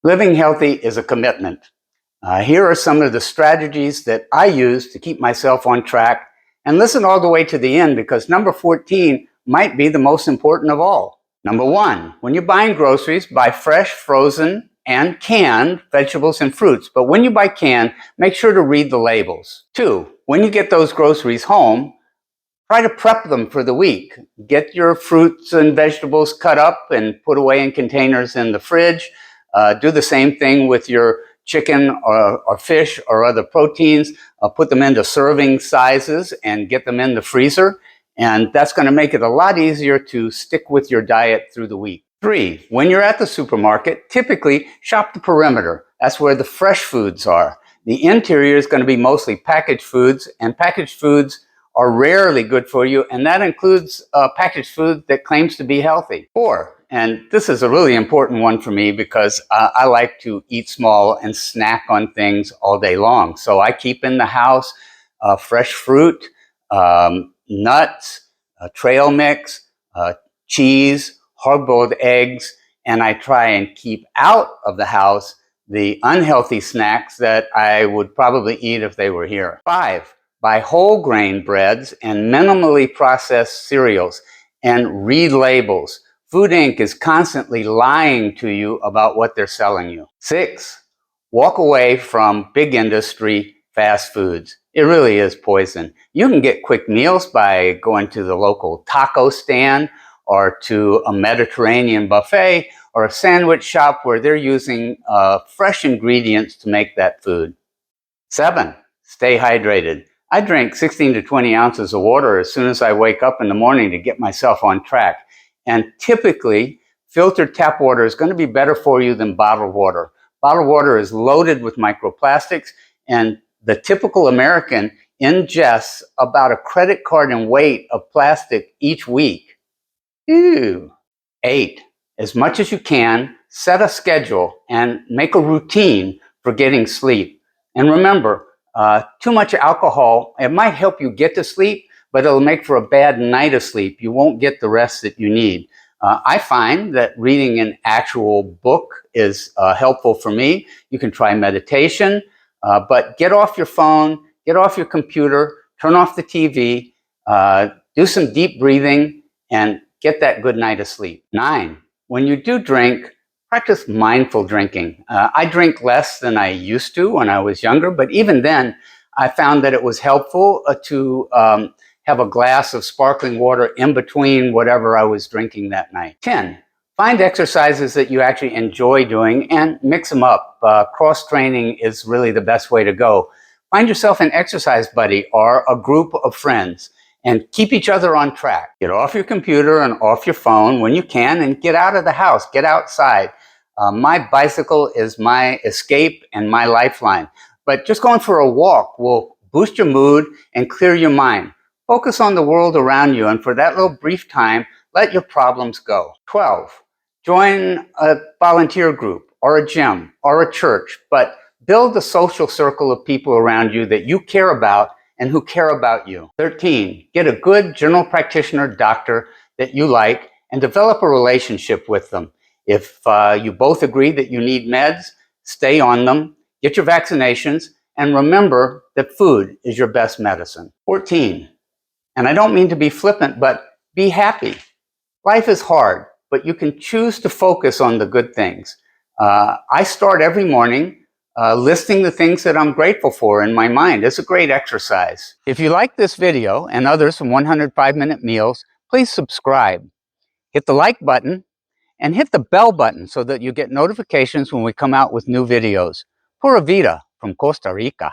Living healthy is a commitment. Here are some of the strategies that I use to keep myself on track. And listen all the way to the end because number 14 might be the most important of all. Number 1, when you're buying groceries, buy fresh, frozen, and canned vegetables and fruits. But when you buy canned, make sure to read the labels. 2, when you get those groceries home, try to prep them for the week. Get your fruits and vegetables cut up and put away in containers in the fridge. Do the same thing with your chicken or fish or other proteins. Put them into serving sizes and get them in the freezer. And that's going to make it a lot easier to stick with your diet through the week. 3, when you're at the supermarket, typically shop the perimeter. That's where the fresh foods are. The interior is going to be mostly packaged foods, and packaged foods are rarely good for you, and that includes packaged food that claims to be healthy. 4, and this is a really important one for me because I like to eat small and snack on things all day long. So I keep in the house fresh fruit, nuts, trail mix, cheese, hard-boiled eggs, and I try and keep out of the house the unhealthy snacks that I would probably eat if they were here. 5, buy whole grain breads and minimally processed cereals and read labels. Food Inc. is constantly lying to you about what they're selling you. 6, walk away from big industry fast foods. It really is poison. You can get quick meals by going to the local taco stand or to a Mediterranean buffet or a sandwich shop where they're using fresh ingredients to make that food. 7, stay hydrated. I drink 16 to 20 ounces of water as soon as I wake up in the morning to get myself on track. And typically, filtered tap water is going to be better for you than bottled water. Bottled water is loaded with microplastics, and the typical American ingests about a credit card in weight of plastic each week. Ew. 8, as much as you can, set a schedule and make a routine for getting sleep. And remember, too much alcohol, it might help you get to sleep, but it'll make for a bad night of sleep. You won't get the rest that you need. I find that reading an actual book is helpful for me. You can try meditation, but get off your phone, get off your computer, turn off the TV, do some deep breathing, and get that good night of sleep. 9, when you do drink, practice mindful drinking. I drink less than I used to when I was younger, but even then, I found that it was helpful to have a glass of sparkling water in between whatever I was drinking that night. 10, find exercises that you actually enjoy doing and mix them up. Cross-training is really the best way to go. Find yourself an exercise buddy or a group of friends and keep each other on track. Get off your computer and off your phone when you can and get out of the house, get outside. My bicycle is my escape and my lifeline. But just going for a walk will boost your mood and clear your mind. Focus on the world around you, and for that little brief time, let your problems go. 12, join a volunteer group or a gym or a church, but build a social circle of people around you that you care about and who care about you. 13, get a good general practitioner doctor that you like and develop a relationship with them. If you both agree that you need meds, stay on them, get your vaccinations, and remember that food is your best medicine. 14, and I don't mean to be flippant, but be happy. Life is hard, but you can choose to focus on the good things. I start every morning listing the things that I'm grateful for in my mind. It's a great exercise. If you like this video and others from 105-Minute Meals, please subscribe. Hit the like button and hit the bell button so that you get notifications when we come out with new videos. Pura vida from Costa Rica.